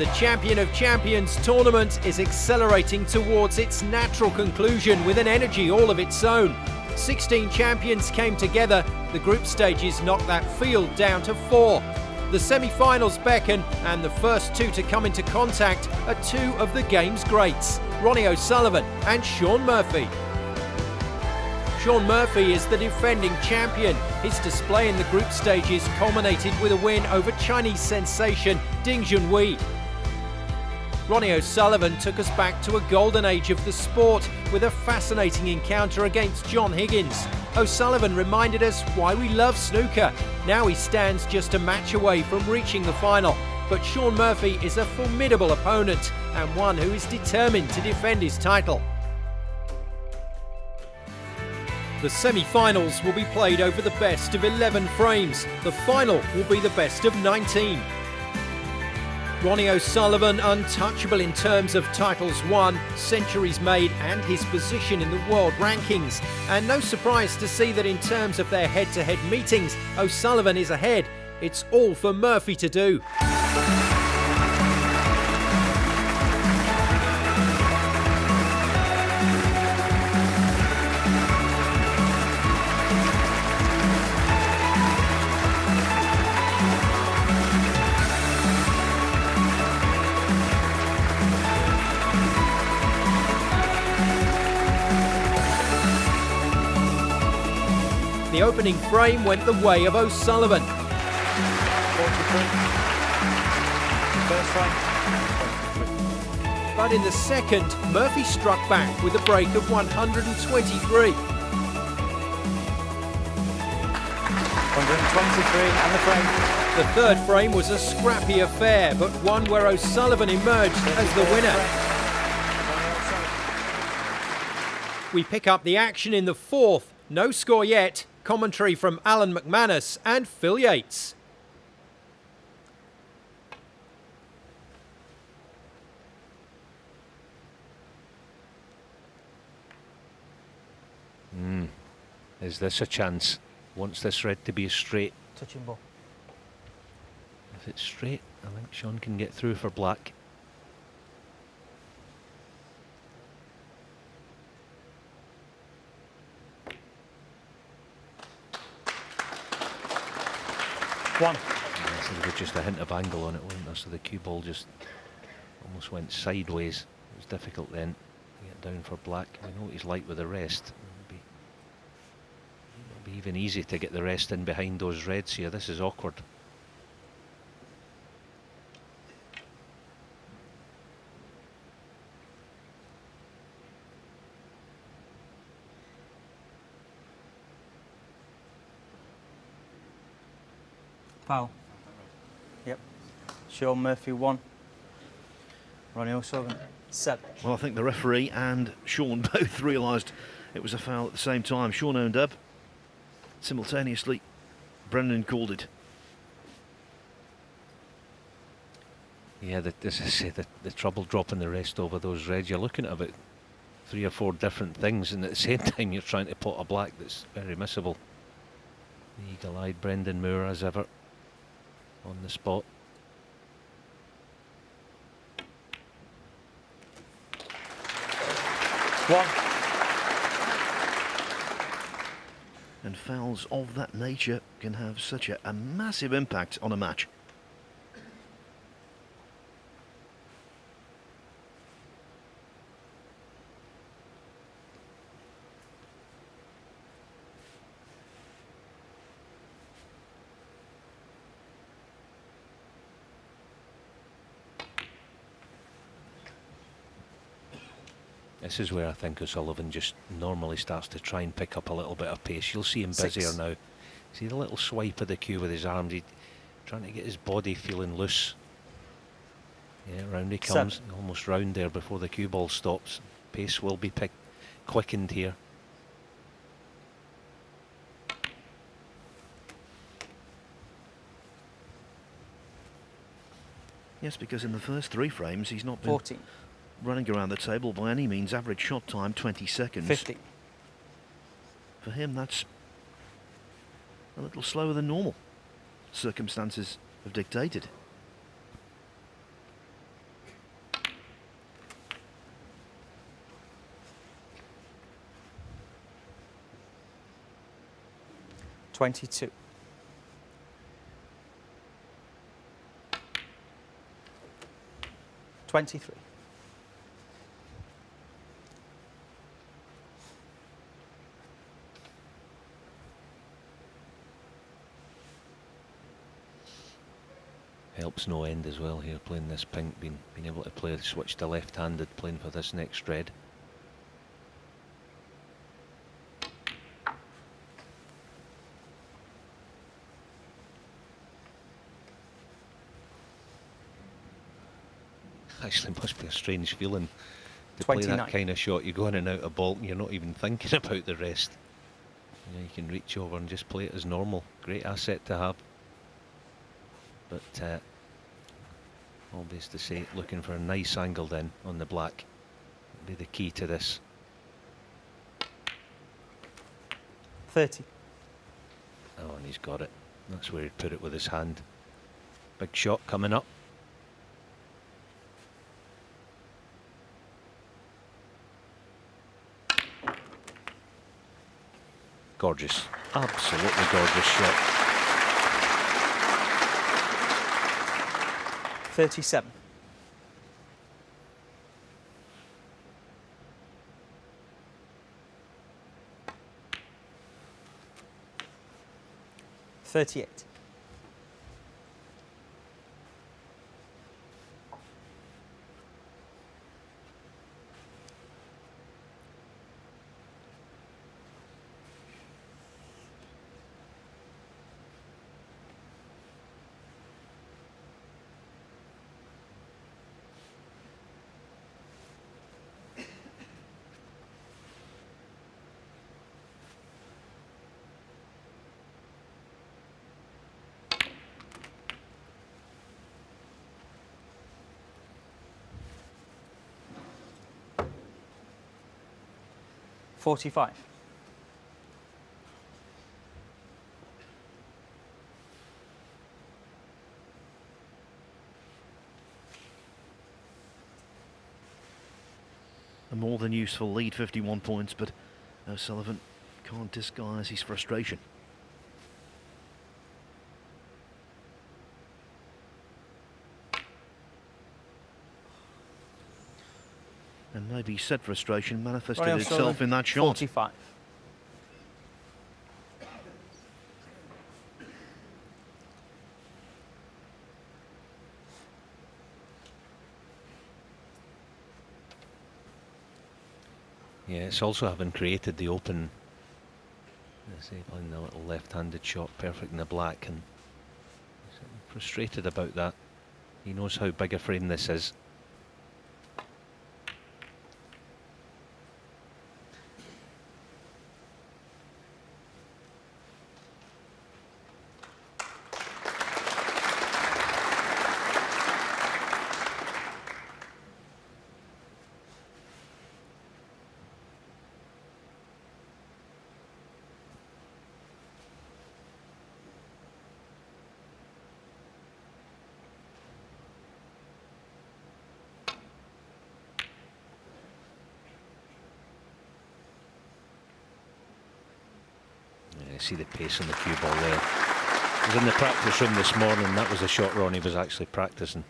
The Champion of Champions tournament is accelerating towards its natural conclusion with an energy all of its own. 16 champions came together. The group stages knocked that field down to 4. The semi-finals beckon, and the first two to come into contact are two of the game's greats, Ronnie O'Sullivan and Shaun Murphy. Shaun Murphy is the defending champion. His display in the group stages culminated with a win over Chinese sensation Ding Junhui. Ronnie O'Sullivan took us back to a golden age of the sport with a fascinating encounter against John Higgins. O'Sullivan reminded us why we love snooker. Now he stands just a match away from reaching the final. But Shaun Murphy is a formidable opponent and one who is determined to defend his title. The semi-finals will be played over the best of 11 frames. The final will be the best of 19. Ronnie O'Sullivan, untouchable in terms of titles won, centuries made and his position in the world rankings. And no surprise to see that in terms of their head-to-head meetings, O'Sullivan is ahead. It's all for Murphy to do. The opening frame went the way of O'Sullivan. 43. First frame. But in the second, Murphy struck back with a break of 123. 123 and the frame. The third frame was a scrappy affair, but one where O'Sullivan emerged as the winner. We pick up the action in the fourth. No score yet. Commentary from Alan McManus and Phil Yates. Is this a chance? Wants this red to be straight. Touching ball. If it's straight, I think Shaun can get through for black. One. So there was just a hint of angle on it, wasn't there? So the cue ball just almost went sideways. It was difficult then to get down for black. We know what he's like with the rest. It'll be even easy to get the rest in behind those reds here. This is awkward. Foul. Yep. Shaun Murphy 1. Ronnie O'Sullivan 7. Well, I think the referee and Shaun both realised it was a foul at the same time. Shaun owned up. Simultaneously, Brendan called it. Yeah, as I say, the trouble dropping the rest over those reds, you're looking at about 3 or 4 different things, and at the same time you're trying to pot a black that's very missable. The eagle-eyed Brendan Moore, as ever, on the spot. One. And fouls of that nature can have such a massive impact on a match. This is where I think O'Sullivan just normally starts to try and pick up a little bit of pace. You'll see him busier now. See the little swipe of the cue with his arms. He's trying to get his body feeling loose. Yeah, round he comes. Almost round there before the cue ball stops. Pace will be quickened here. Yes, because in the first 3 frames he's not been 14. running around the table by any means. Average shot time 20 seconds. 50. For him, that's a little slower than normal. Circumstances have dictated. 22. $23. Helps no end as well here, playing this pink, being able to play switch to left-handed, playing for this next red. Actually, must be a strange feeling to play 29. that kind of shot. You go in and out of ball and you're not even thinking about the rest. You can reach over and just play it as normal. Great asset to have. But obvious to say, looking for a nice angle then on the black. That'll be the key to this. 30. Oh, and he's got it. That's where he put it with his hand. Big shot coming up. Gorgeous. Absolutely gorgeous shot. 37. $38. $45. A more than useful lead, 51 points, but O'Sullivan can't disguise his frustration. And maybe said frustration manifested Ronnie itself O'Sullivan, in that shot. 45. Yeah, it's also having created the open, let's say, playing the little left-handed shot perfect in the black, and he's frustrated about that. He knows how big a frame this is. See the pace on the cue ball there. I was in the practice room this morning. That was the shot Ronnie was actually practicing.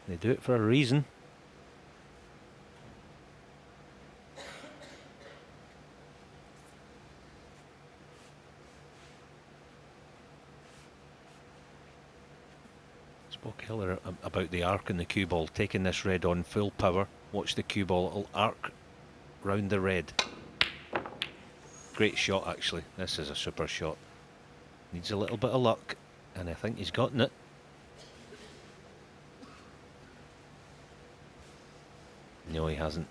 They do it for a reason. Spoke earlier about the arc in the cue ball, taking this red on full power. Watch the cue ball, it'll arc round the red. Great shot, actually. This is a super shot. Needs a little bit of luck, and I think he's gotten it. No, he hasn't.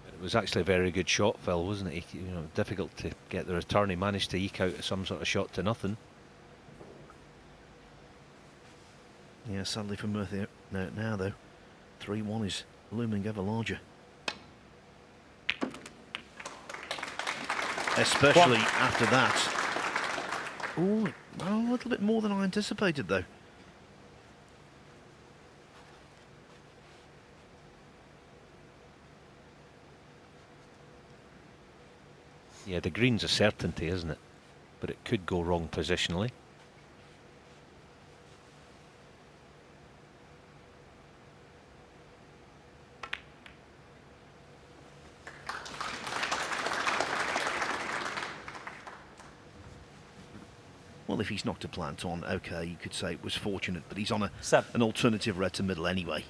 It was actually a very good shot, Phil, wasn't it? Difficult to get the return. He managed to eke out some sort of shot to nothing. Yeah, sadly for Murphy now though, 3-1 is looming ever larger. Especially after that. Ooh, a little bit more than I anticipated though. Yeah, the green's a certainty, isn't it? But it could go wrong positionally. Well, if he's knocked a plant on, okay, you could say it was fortunate, but he's on Seven. an alternative red to middle anyway.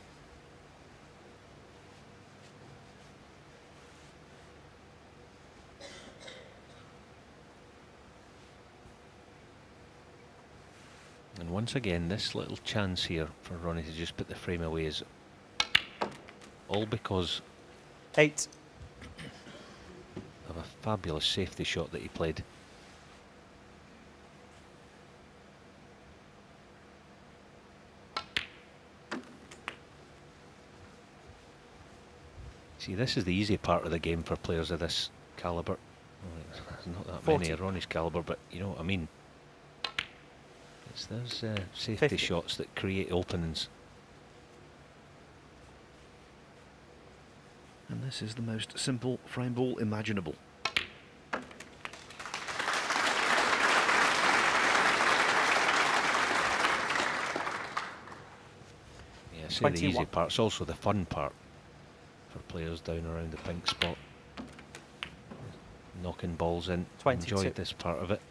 And once again, this little chance here for Ronnie to just put the frame away is all because 8. of a fabulous safety shot that he played. See, this is the easy part of the game for players of this calibre. Well, there's not that 40. many of Ronnie's calibre, but you know what I mean. There's safety 50. shots that create openings. And this is the most simple frame ball imaginable. Yeah, say the easy 21. part's also the fun part for players down around the pink spot. Knocking balls in. 22. Enjoyed this part of it.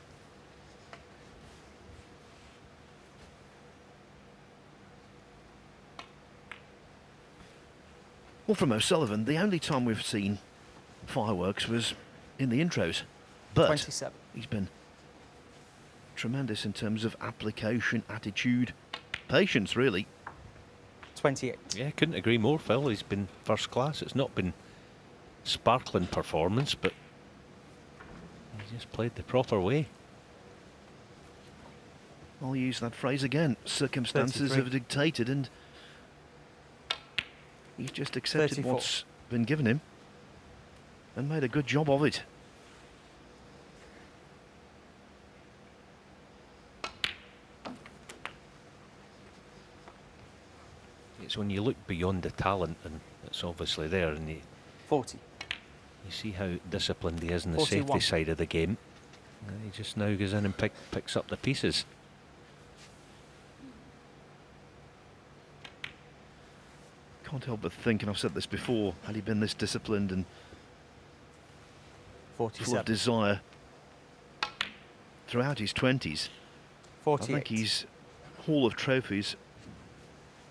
Well, from O'Sullivan, the only time we've seen fireworks was in the intros. But 27. he's been tremendous in terms of application, attitude, patience, really. 28. Yeah, couldn't agree more, Phil. He's been first class. It's not been sparkling performance, but he just played the proper way. I'll use that phrase again. Circumstances 33. have dictated, and he's just accepted 34. what's been given him and made a good job of it. It's when you look beyond the talent, and it's obviously there, and you 40. see how disciplined he is in the 41. safety side of the game. And he just now goes in and picks up the pieces. Can't help but think, and I've said this before, had he been this disciplined and full of 47. desire throughout his 20s, I 48. think his haul of trophies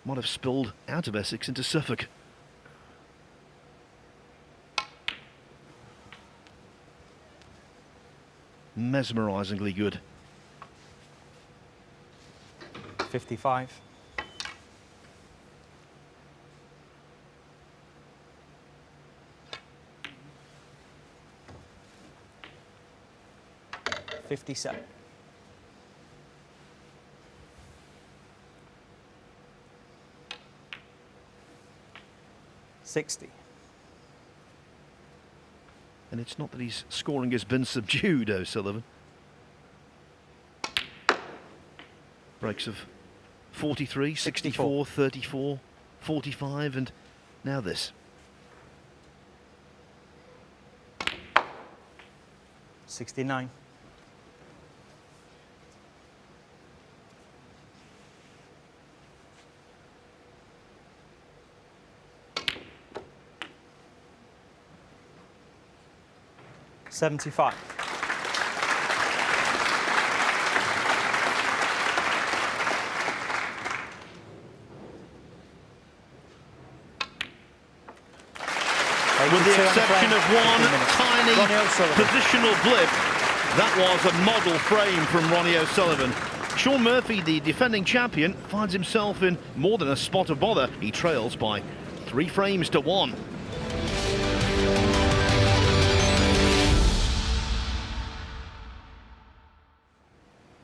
might have spilled out of Essex into Suffolk. Mesmerisingly good. 55. $57. 60. And it's not that his scoring has been subdued, O'Sullivan. Breaks of 43, 64, 34, 45, and now this. 69. $75. With the exception of one 15 minutes. tiny Ronnie O'Sullivan. positional blip, that was a model frame from Ronnie O'Sullivan. Shaun Murphy, the defending champion, finds himself in more than a spot of bother. He trails by 3 frames to 1.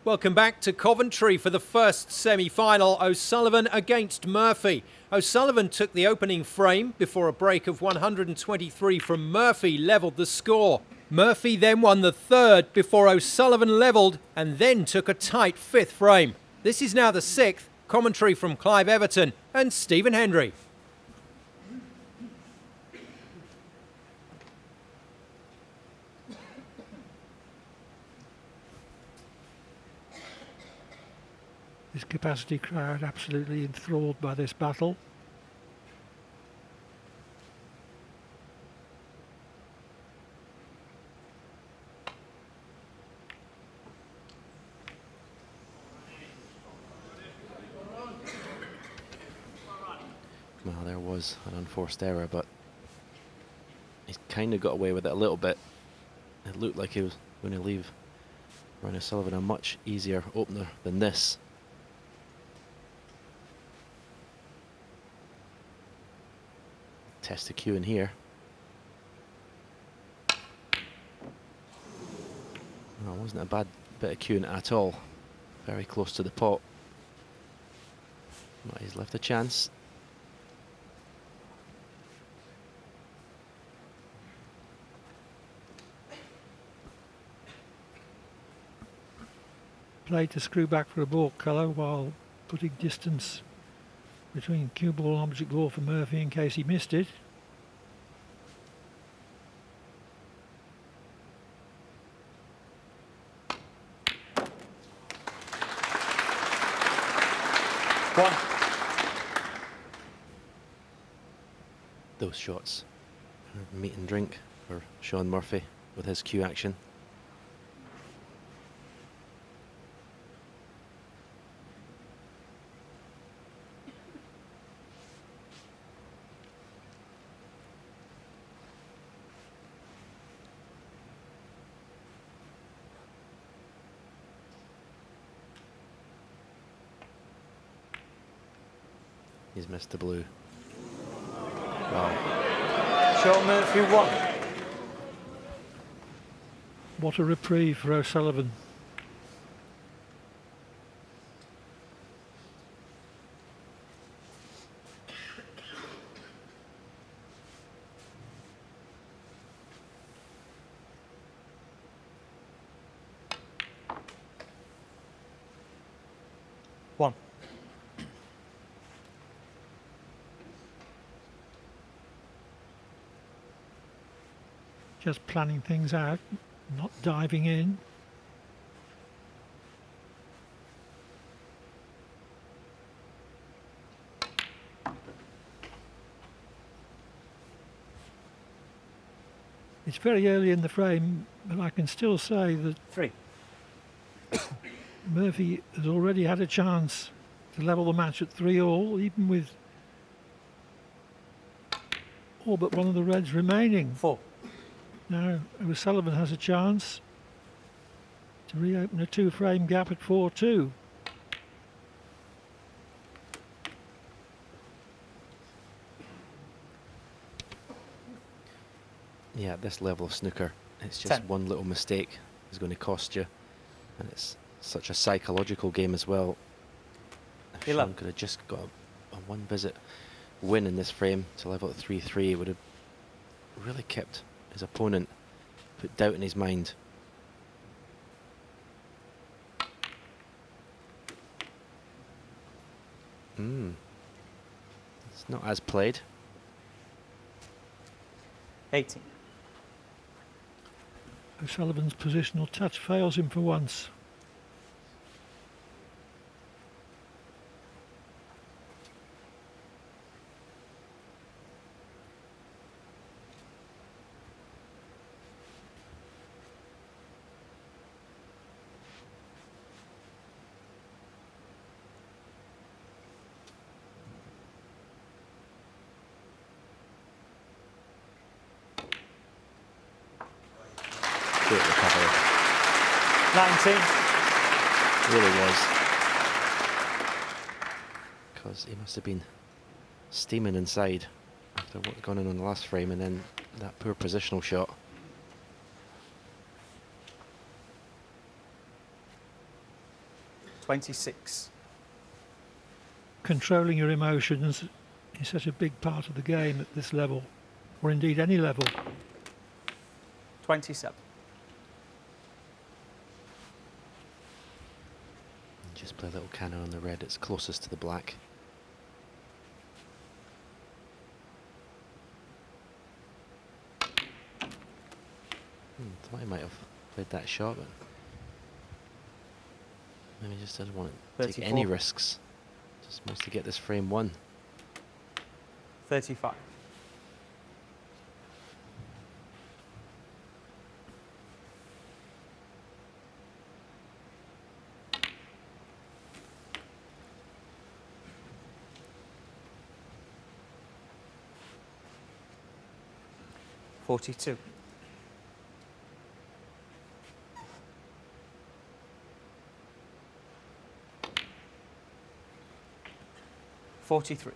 Welcome back to Coventry for the first semi-final. O'Sullivan against Murphy. O'Sullivan took the opening frame before a break of 123 from Murphy levelled the score. Murphy then won the third before O'Sullivan levelled and then took a tight 5th frame. This is now the 6th. Commentary from Clive Everton and Stephen Hendry. His capacity crowd absolutely enthralled by this battle. Well, there was an unforced error, but he kind of got away with it a little bit. It looked like he was going to leave Ronnie O'Sullivan a much easier opener than this. Test the cue in here. Well, it wasn't a bad bit of cueing at all. Very close to the pot. But he's left a chance. Played to screw back for a baulk colour while putting distance between cue ball and object ball for Murphy in case he missed it. One. Those shots are meat and drink for Shaun Murphy with his cue action. He's missed the blue. Wow. Shaun Murphy 1. What a reprieve for O'Sullivan. One. Just planning things out, not diving in. It's very early in the frame, but I can still say that 3. Murphy has already had a chance to level the match at 3-all, even with all but one of the reds remaining. 4. Now O'Sullivan has a chance to reopen a 2-frame gap at 4-2. Yeah, at this level of snooker, it's just 10. one little mistake is going to cost you. And it's such a psychological game as well. If 11. Shaun could have just got a one visit win in this frame to level at 3-3, it would have really kept his opponent, put doubt in his mind. It's not as played. 18. O'Sullivan's positional touch fails him for once. Great recovery. 19. Really was. Because he must have been steaming inside after what's gone on the last frame, and then that poor positional shot. $26. Controlling your emotions is such a big part of the game at this level, or indeed any level. 27. Just play a little cannon on the red, it's closest to the black. Thought he might have played that shot, but And he just doesn't want to take 34. any risks. Just wants to get this frame won. 35. $42. 43.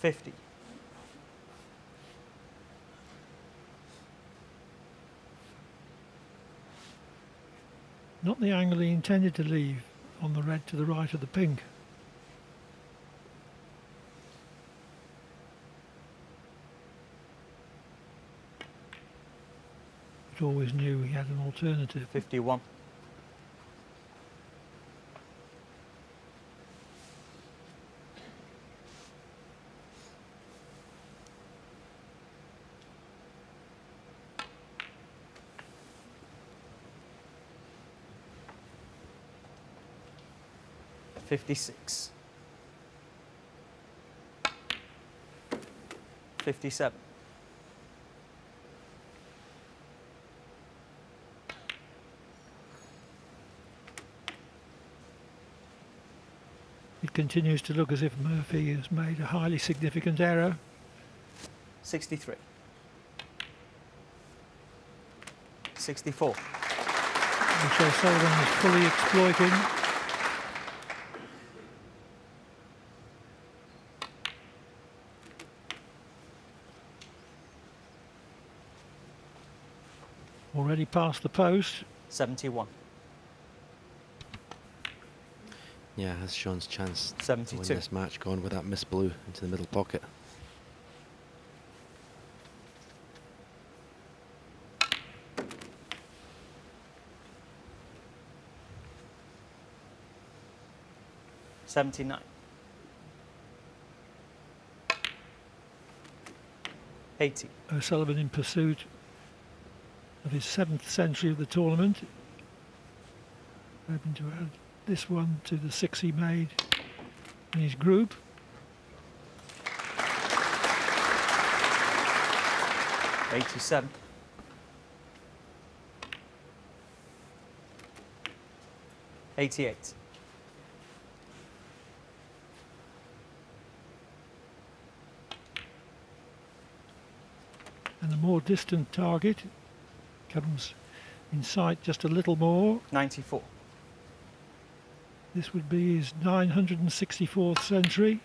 50. 'Not the angle he intended to leave on the red to the right of the pink. But always knew he had an alternative. 51. 56. 57. 'It continues to look as if Murphy has made a highly significant error. 63. 64. Which O'Sullivan is fully exploiting. Already past the post. 71. Yeah, that's Shaun's chance to 72. win this match, going with that miss blue into the middle pocket. $79. 80. O'Sullivan in pursuit of his 7th century of the tournament. Hoping to add this one to the 6 he made in his group. $87. 88. 'And a more distant target comes in sight just a little more. 94. This would be his 964th century,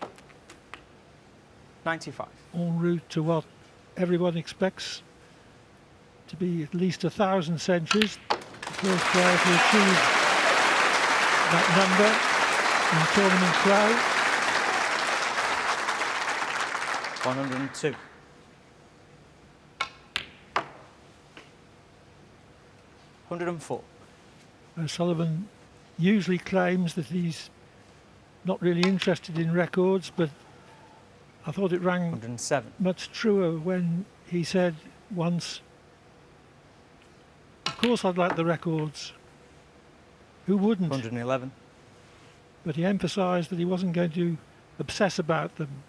95. en route to what everyone expects to be at least 1,000 centuries. The first player to achieve that number in tournament play. 102. 104. O'Sullivan usually claims that he's not really interested in records, but I thought it rang 107. much truer when he said once, "Of course I'd like the records. Who wouldn't?" 111. But he emphasised that he wasn't going to obsess about them.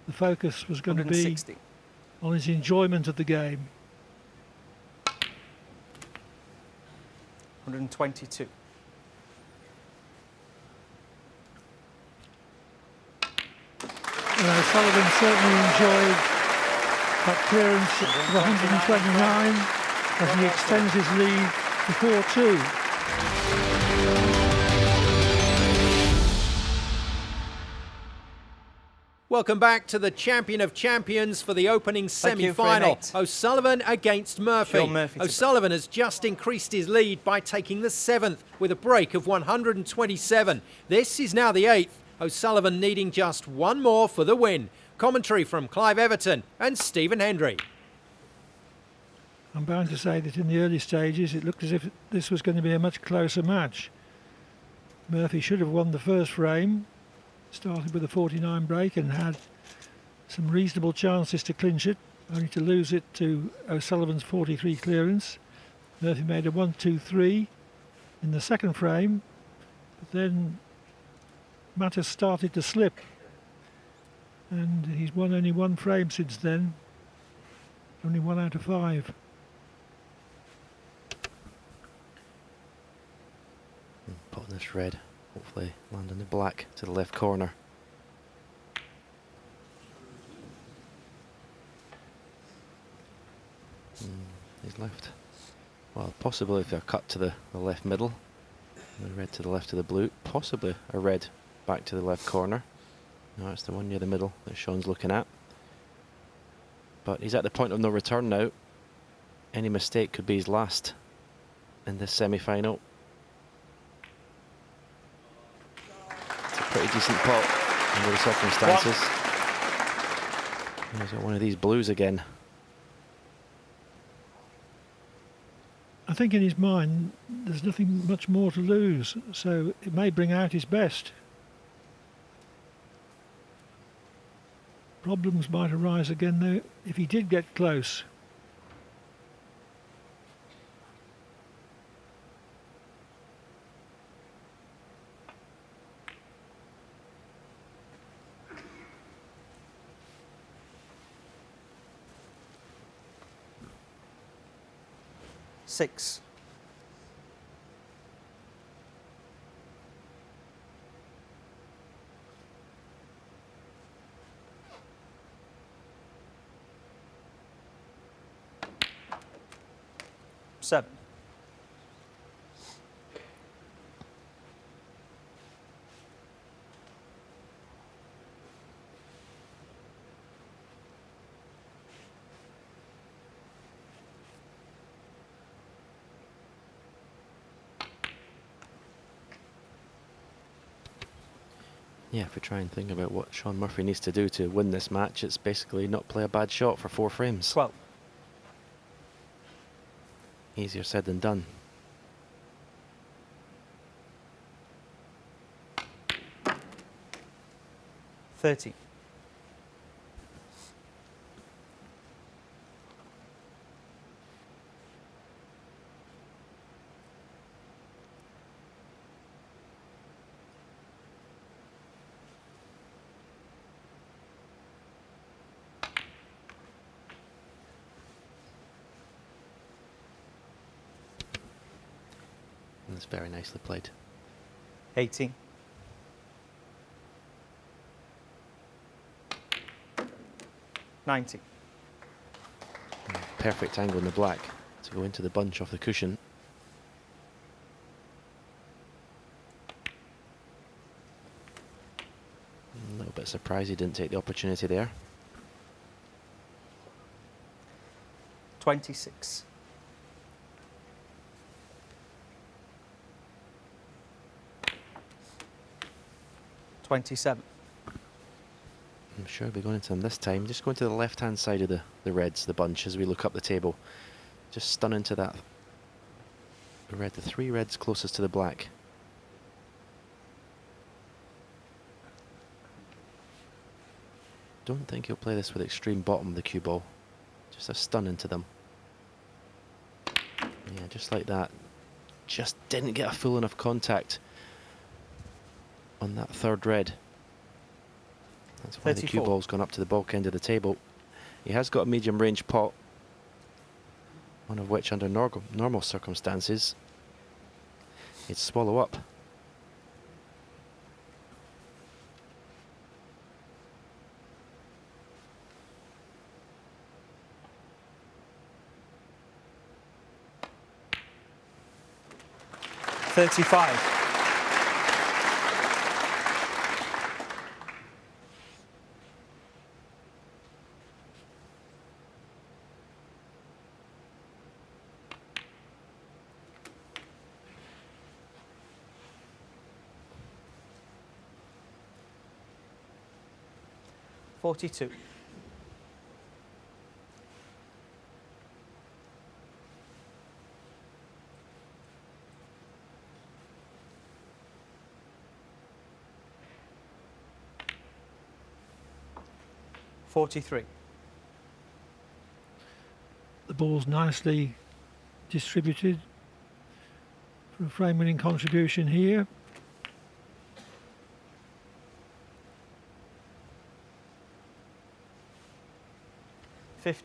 The focus was going to be 160. on his enjoyment of the game. 122. O'Sullivan certainly enjoyed that clearance of 129 as he extends his lead to 4-2. Welcome back to the champion of champions for the opening Thank you, semi-final. Fred. O'Sullivan against Murphy. Shaun Murphy to O'Sullivan has just increased his lead by taking the 7th with a break of 127. This is now the 8th. O'Sullivan needing just one more for the win. Commentary from Clive Everton and Stephen Hendry. I'm bound to say that in the early stages it looked as if this was going to be a much closer match. Murphy should have won the first frame, started with a 49 break and had some reasonable chances to clinch it, only to lose it to O'Sullivan's 43 clearance. Murphy made a 1-2-3 in the second frame, but then matters started to slip, and he's won only one frame since then, only 1 out of 5. Putting this red, hopefully landing the black to the left corner. He's left. Well, possibly if they're cut to the left middle, the red to the left of the blue, possibly a red back to the left corner. No, it's the one near the middle that Shaun's looking at. But he's at the point of no return now. Any mistake could be his last in this semi-final. It's a pretty decent pot under the circumstances. He's got one of these blues again. I think in his mind there's nothing much more to lose, so it may bring out his best. Problems might arise again though if he did get close. Six. Seven. Yeah, if we try and think about what Shaun Murphy needs to do to win this match, it's basically not play a bad shot for 4 frames. 12. Easier said than done. $30. And it's very nicely played. 18. $90. Perfect angle in the black to go into the bunch off the cushion. A little bit surprised he didn't take the opportunity there. 26. $27. I'm sure we'll be going into them this time. Just going to the left-hand side of the reds, the bunch, as we look up the table. Just stun into that red, the 3 reds closest to the black. Don't think he'll play this with extreme bottom of the cue ball. Just a stun into them. Yeah, just like that. Just didn't get a full enough contact on that 3rd red. That's why the cue 34. ball's gone up to the bulk end of the table. He has got a medium range pot, one of which under normal circumstances he'd swallow up. $35. $42. 43. The ball's nicely distributed for a frame winning contribution here. $50.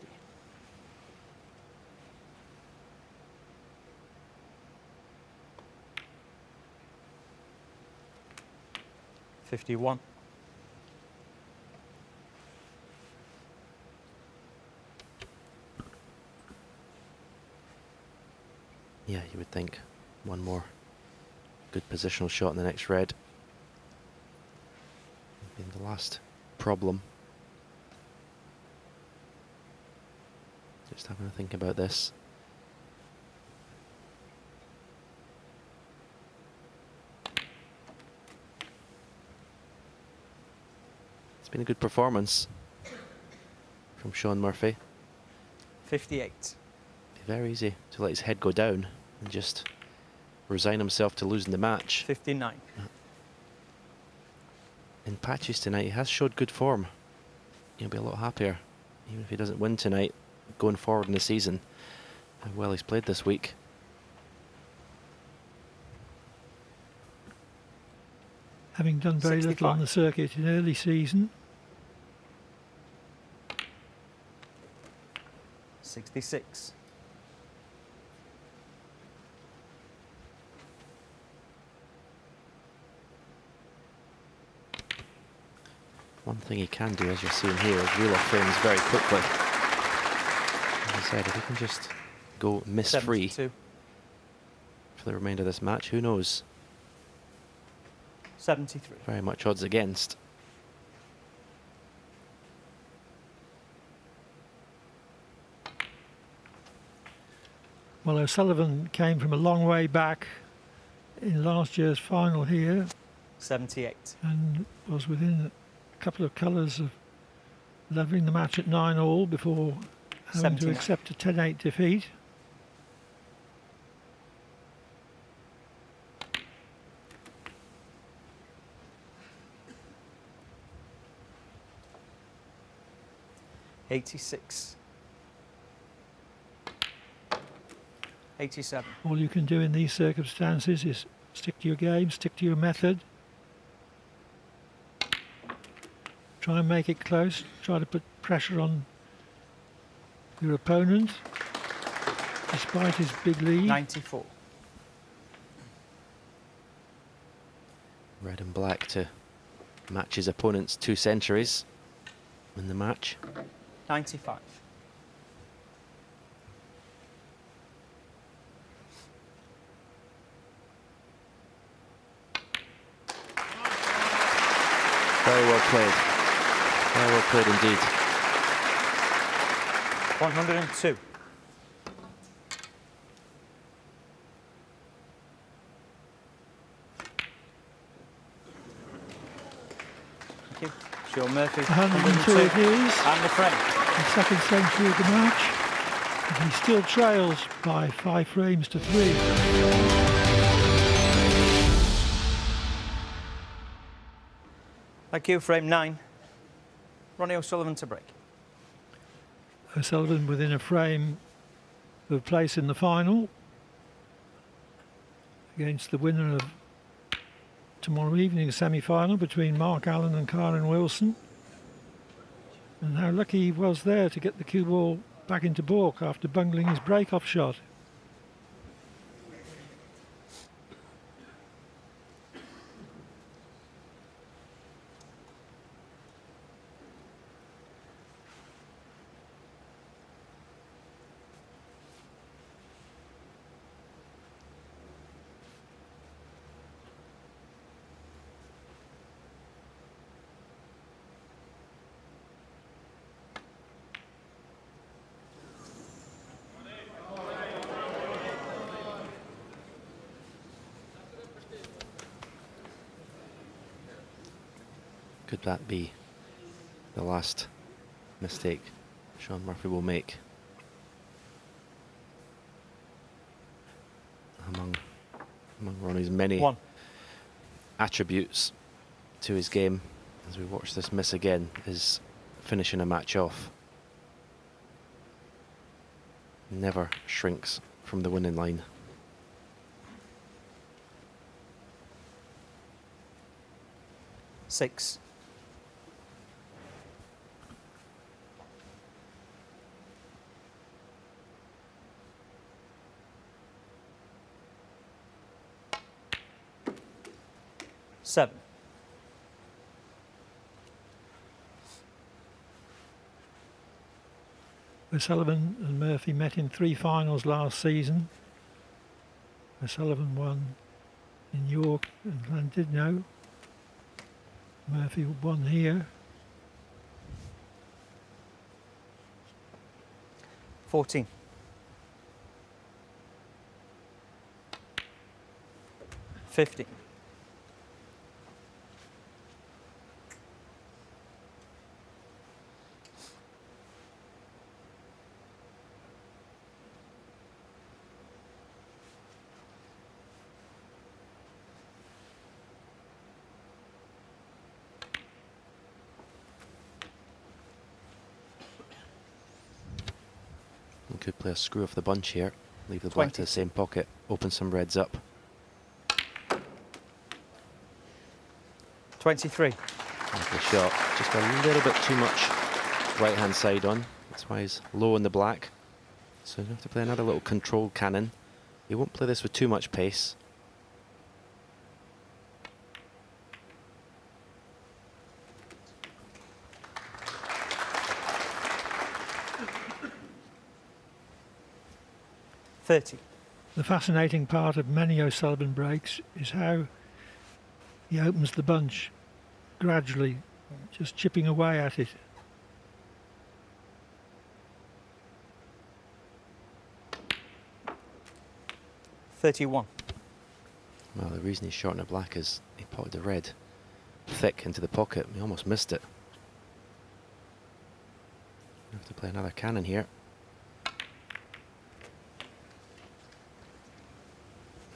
$51. Yeah, you would think one more good positional shot in the next red. Been the last problem. Just having to think about this. It's been a good performance from Shaun Murphy. 58. Very easy to let his head go down and just resign himself to losing the match. 59. In patches tonight, he has showed good form. He'll be a lot happier, even if he doesn't win tonight, going forward in the season. How well he's played this week. Having done very little on the circuit in early season. 66. One thing he can do, as you're seeing here, is reel off frames very quickly. As I said, if he can just go miss-free 72. for the remainder of this match, who knows? 73. Very much odds against. Well, O'Sullivan came from a long way back in last year's final here 78. and was within a couple of colours of levelling the match at 9-all before having to 79. accept a 10-8 defeat. $86. 87. All you can do in these circumstances is stick to your game, stick to your method. Try and make it close, try to put pressure on your opponent despite his big lead. 94. Red and black to match his opponent's 2 centuries in the match. 95. Very well played. Very well played indeed. 102. Thank you. Shaun Murphy. 102 it is, And the frame. the second century of the match. And he still trails by 5 frames to 3. Thank you. Frame 9. Ronnie O'Sullivan to break. O'Sullivan within a frame of a place in the final against the winner of tomorrow evening's semi-final between Mark Allen and Karen Wilson. And how lucky he was there to get the cue ball back into baulk after bungling his break-off shot. Could that be the last mistake Shaun Murphy will make? Among Ronnie's many 1. attributes to his game, as we watch this miss again, is finishing a match off. Never shrinks from the winning line. Six. Seven. O'Sullivan and Murphy met in 3 finals last season. O'Sullivan won in York and Llandudno. Murphy won here. 14. 50. We could play a screw off the bunch here. Leave the black 20. to the same pocket. Open some reds up. 23. Lovely shot. Just a little bit too much right hand side on. That's why he's low in the black. So you have to play another little controlled cannon. He won't play this with too much pace. The fascinating part of many O'Sullivan breaks is how he opens the bunch gradually, just chipping away at it. $31. Well, the reason he's short in the black is he potted the red thick into the pocket. He almost missed it. We have to play another cannon here.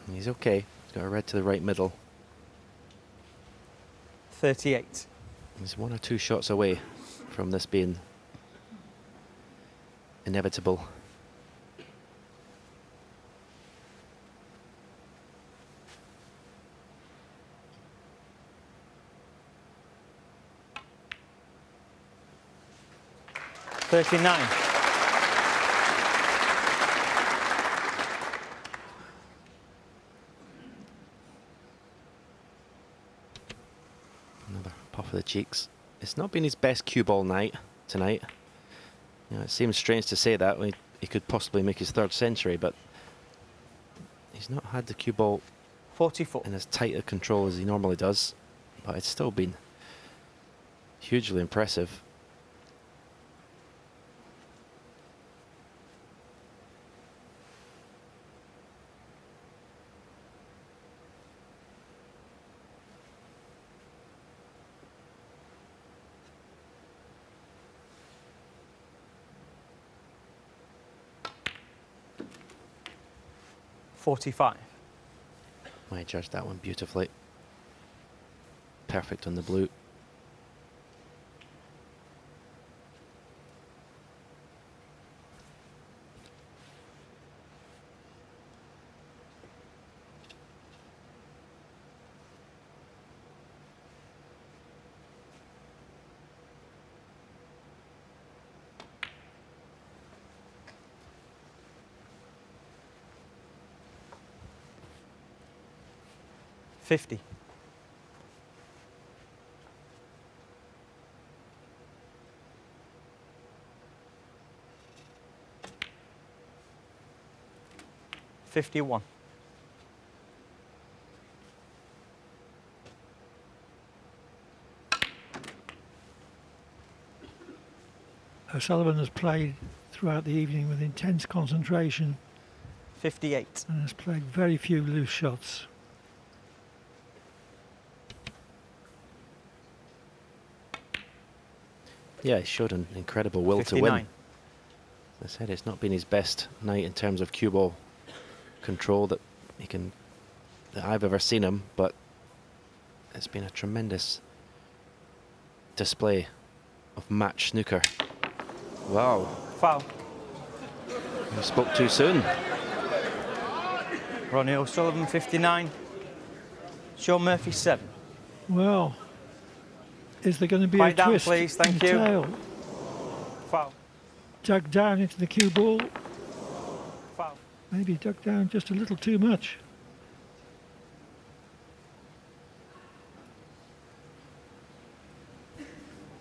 And he's okay. He's got a red to the right middle. 38. He's 1 or 2 shots away from this being inevitable. $39. Another puff of the cheeks. It's not been his best cue ball night tonight. You know, it seems strange to say that when he could possibly make his 3rd century, but he's not had the cue ball 44. in as tight a control as he normally does, but it's still been hugely impressive. $45. I judged that one beautifully. Perfect on the blue. $50. $51. O'Sullivan has played throughout the evening with intense concentration 58. and has played very few loose shots. Yeah, he showed an incredible will 59. to win. As I said, it's not been his best night in terms of cue ball control that I've ever seen him, but it's been a tremendous display of match snooker. Wow, Foul. you spoke too soon. Ronnie O'Sullivan, 59. Shaun Murphy, 7. Well, is there going to be Quiet a down, twist please. in Thank the you. tail? Foul. Dug down into the cue ball. Foul. Maybe dug down just a little too much.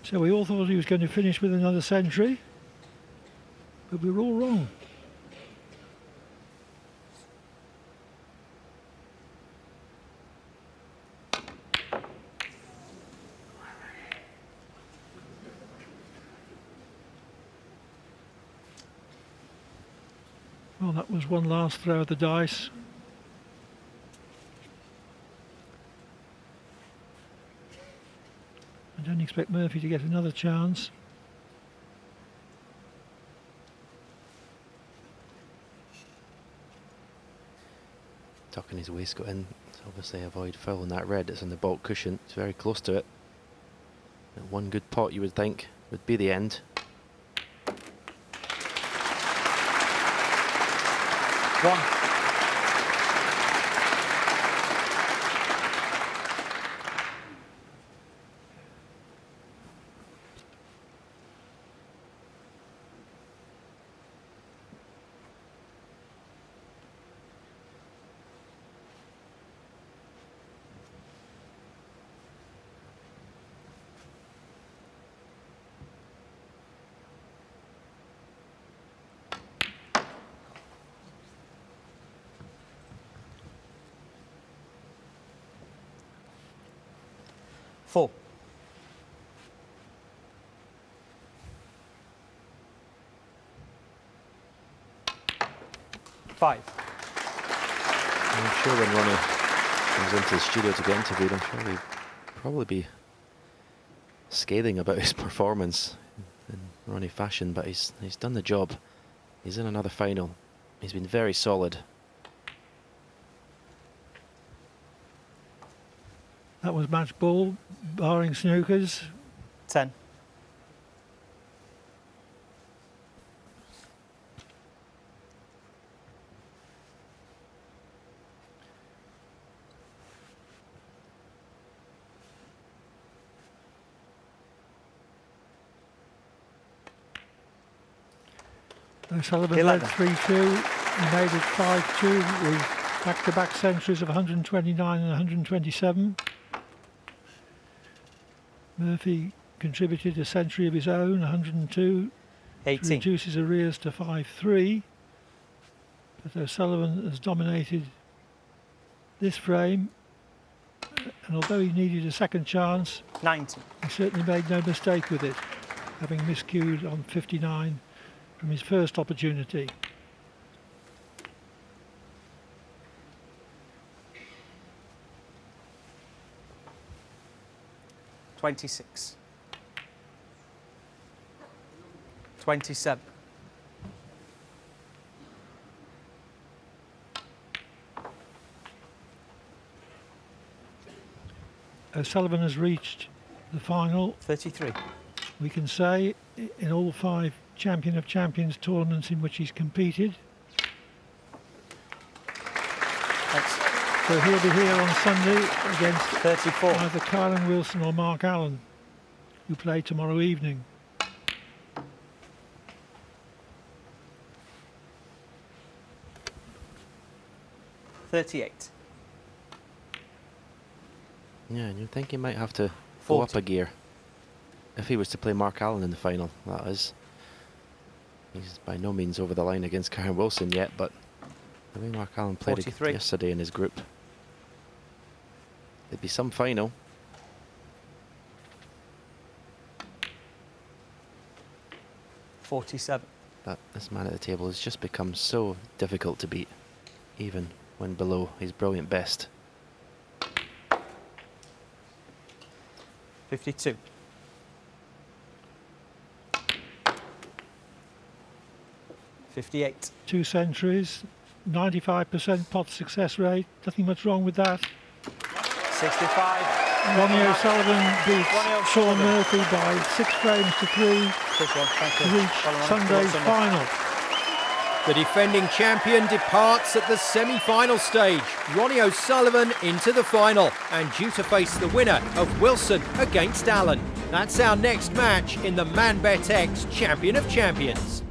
So we all thought he was going to finish with another century, but we were all wrong. Well, that was one last throw of the dice. I don't expect Murphy to get another chance. Tucking his waistcoat in to obviously avoid fouling that red. It's on the baulk cushion. It's very close to it. And one good pot, you would think, would be the end. One. Four. Five. I'm sure when Ronnie comes into the studio to get interviewed, I'm sure he'll probably be scathing about his performance in Ronnie fashion, but he's done the job. He's in another final. He's been very solid. That was match ball, barring snookers. 10. O'Sullivan 11. led 3-2. He made it 5-2 with back-to-back centuries of 129 and 127. Murphy contributed a century of his own, 102, to 18. reduce his arrears to 5-3. But O'Sullivan has dominated this frame, and although he needed a second chance, 90. he certainly made no mistake with it, having miscued on 59 from his first opportunity. $26. 27. O'Sullivan has reached the final. 33. We can say in all 5 Champion of Champions tournaments in which he's competed. Thanks. So he'll be here on Sunday against 34. either Kylan Wilson or Mark Allen, who play tomorrow evening. $38. Yeah, and you'd think he might have to go 40. up a gear if he was to play Mark Allen in the final, that is. He's by no means over the line against Karen Wilson yet, but the way Mark Allen played 43. yesterday in his group, it'd be some final. $47. But this man at the table has just become so difficult to beat, even when below his brilliant best. 52. 58. 2 centuries, 95% pot success rate. Nothing much wrong with that. 65. Ronnie O'Sullivan beats Ronnie Shaun O'Sullivan. Murphy by 6 frames to 3 This one, thank to you. reach Well done, Sunday's Ronnie. final. The defending champion departs at the semi-final stage. Ronnie O'Sullivan into the final and due to face the winner of Wilson against Allen. That's our next match in the ManBet X Champion of Champions.